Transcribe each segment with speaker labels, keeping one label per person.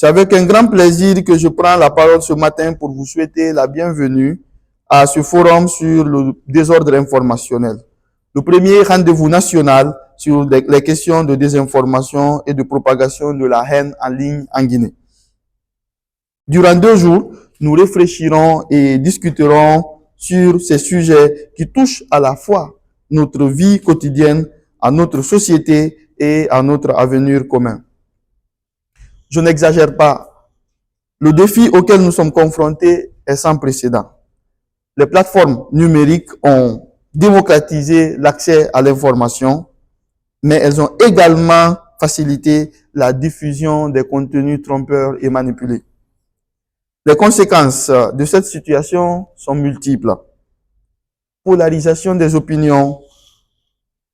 Speaker 1: C'est avec un grand plaisir que je prends la parole ce matin pour vous souhaiter la bienvenue à ce forum sur le désordre informationnel. Le premier rendez-vous national sur les questions de désinformation et de propagation de la haine en ligne en Guinée. Durant 2 jours, nous réfléchirons et discuterons sur ces sujets qui touchent à la fois notre vie quotidienne, à notre société et à notre avenir commun. Je n'exagère pas. Le défi auquel nous sommes confrontés est sans précédent. Les plateformes numériques ont démocratisé l'accès à l'information, mais elles ont également facilité la diffusion des contenus trompeurs et manipulés. Les conséquences de cette situation sont multiples. Polarisation des opinions,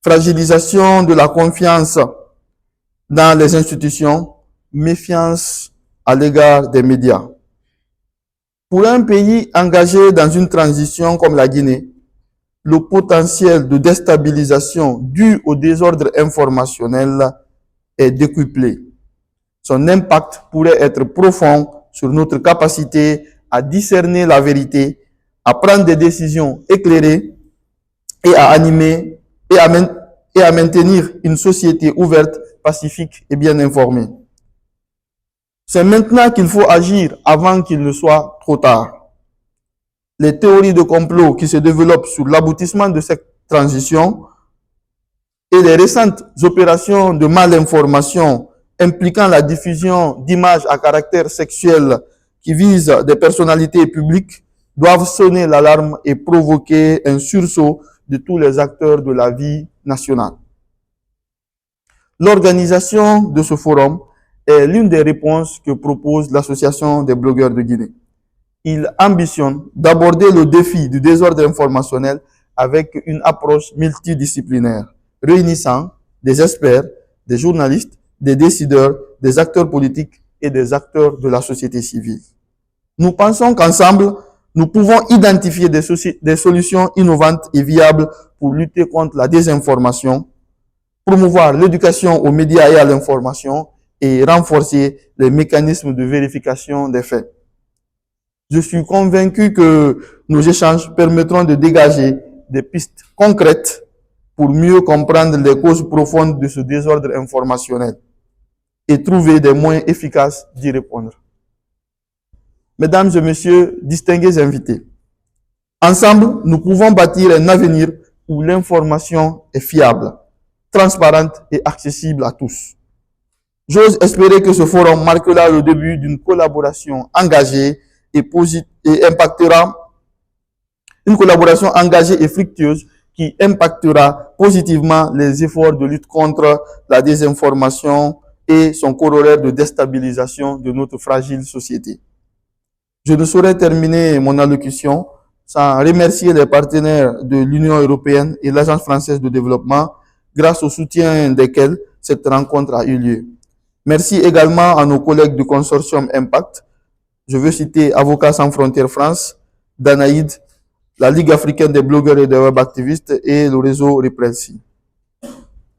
Speaker 1: fragilisation de la confiance dans les institutions, méfiance à l'égard des médias. Pour un pays engagé dans une transition comme la Guinée, le potentiel de déstabilisation dû au désordre informationnel est décuplé. Son impact pourrait être profond sur notre capacité à discerner la vérité, à prendre des décisions éclairées et à maintenir une société ouverte, pacifique et bien informée. C'est maintenant qu'il faut agir avant qu'il ne soit trop tard. Les théories de complot qui se développent sur l'aboutissement de cette transition et les récentes opérations de malinformation impliquant la diffusion d'images à caractère sexuel qui visent des personnalités publiques doivent sonner l'alarme et provoquer un sursaut de tous les acteurs de la vie nationale. L'organisation de ce forum est l'une des réponses que propose l'Association des blogueurs de Guinée. Il ambitionne d'aborder le défi du désordre informationnel avec une approche multidisciplinaire, réunissant des experts, des journalistes, des décideurs, des acteurs politiques et des acteurs de la société civile. Nous pensons qu'ensemble, nous pouvons identifier des solutions innovantes et viables pour lutter contre la désinformation, promouvoir l'éducation aux médias et à l'information et renforcer les mécanismes de vérification des faits. Je suis convaincu que nos échanges permettront de dégager des pistes concrètes pour mieux comprendre les causes profondes de ce désordre informationnel et trouver des moyens efficaces d'y répondre. Mesdames et messieurs, distingués invités, ensemble, nous pouvons bâtir un avenir où l'information est fiable, transparente et accessible à tous. J'ose espérer que ce forum marquera le début d'une collaboration engagée et impactera une collaboration engagée et fructueuse qui impactera positivement les efforts de lutte contre la désinformation et son corollaire de déstabilisation de notre fragile société. Je ne saurais terminer mon allocution sans remercier les partenaires de l'Union européenne et l'Agence française de développement, grâce au soutien desquels cette rencontre a eu lieu. Merci également à nos collègues du consortium Impact. Je veux citer Avocats sans frontières France, Danaïd, la Ligue africaine des blogueurs et des web activistes et le réseau Reprelsi.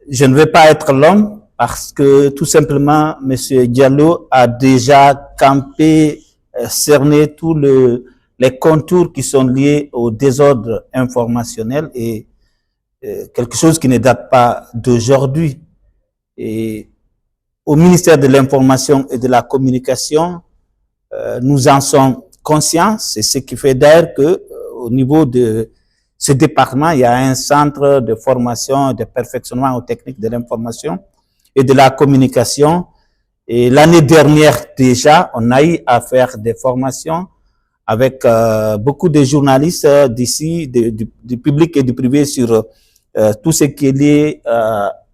Speaker 2: Je ne vais pas être long parce que tout simplement, M. Diallo a déjà campé, cerné tous les contours qui sont liés au désordre informationnel et quelque chose qui ne date pas d'aujourd'hui. Et au ministère de l'Information et de la Communication, nous en sommes conscients. C'est ce qui fait d'ailleurs que au niveau de ce département, il y a un centre de formation et de perfectionnement aux techniques de l'information et de la communication. Et l'année dernière déjà, on a eu à faire des formations avec beaucoup de journalistes d'ici, du public et du privé sur tout ce qui est lié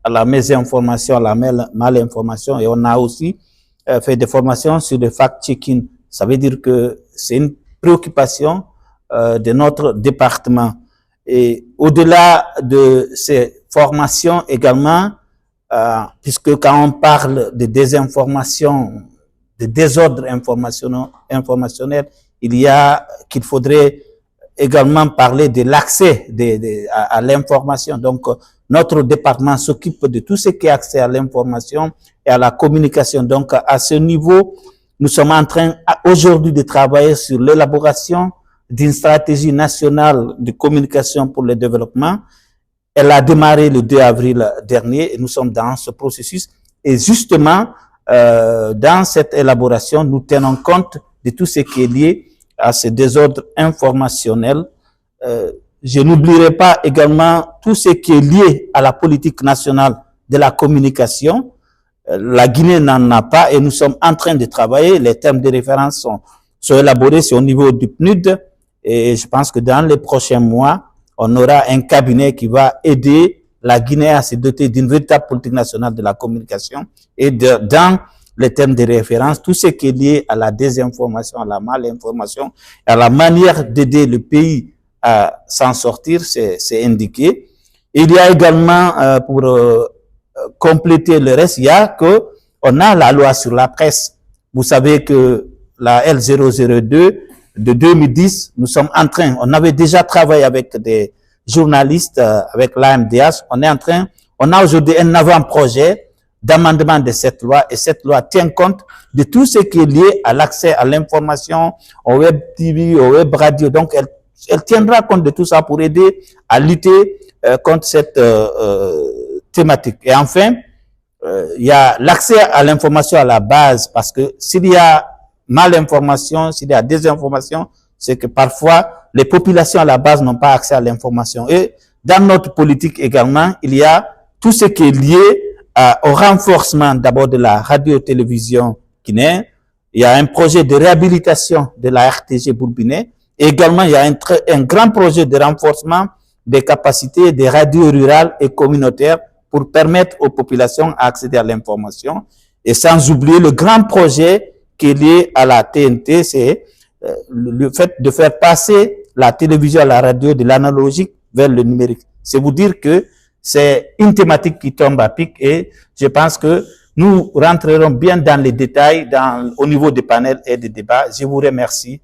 Speaker 2: à la mésinformation, à la malinformation. Et on a aussi fait des formations sur le fact-checking. Ça veut dire que c'est une préoccupation de notre département. Et au-delà de ces formations également, puisque quand on parle de désinformation, de désordre informationnel, il y a qu'il faudrait également parler de l'accès à l'information. Donc, notre département s'occupe de tout ce qui est accès à l'information et à la communication. Donc, à ce niveau, Nous sommes en train aujourd'hui de travailler sur l'élaboration d'une stratégie nationale de communication pour le développement. Elle a démarré le 2 avril dernier et nous sommes dans ce processus. Et justement, dans cette élaboration, nous tenons compte de tout ce qui est lié à ce désordre informationnel. Je n'oublierai pas également tout ce qui est lié à la politique nationale de la communication. La Guinée n'en a pas et nous sommes en train de travailler. Les termes de référence sont élaborés, c'est au niveau du PNUD. Et je pense que dans les prochains mois, on aura un cabinet qui va aider la Guinée à se doter d'une véritable politique nationale de la communication et dans les termes de référence, tout ce qui est lié à la désinformation, à la malinformation, à la manière d'aider le pays à s'en sortir, c'est indiqué. Il y a également, pour compléter le reste, il y a on a la loi sur la presse. Vous savez que la L002 de 2010, nous sommes en train, on avait déjà travaillé avec des journalistes, avec l'AMDH, on a aujourd'hui un avant-projet d'amendement de cette loi et cette loi tient compte de tout ce qui est lié à l'accès à l'information, au web TV, au web radio. Donc, elle tiendra compte de tout ça pour aider à lutter contre cette thématique. Et enfin, il y a l'accès à l'information à la base parce que s'il y a malinformation, s'il y a désinformation, c'est que parfois les populations à la base n'ont pas accès à l'information. Et dans notre politique également, il y a tout ce qui est lié au renforcement d'abord de la radio-télévision guinéenne. Il y a un projet de réhabilitation de la RTG bourguinéenne. Et également, il y a un grand projet de renforcement des capacités des radios rurales et communautaires pour permettre aux populations d'accéder à l'information. Et sans oublier le grand projet qui est lié à la TNT, c'est le fait de faire passer la télévision à la radio de l'analogique vers le numérique. C'est vous dire que c'est une thématique qui tombe à pic et je pense que nous rentrerons bien dans les détails au niveau des panels et des débats. Je vous remercie.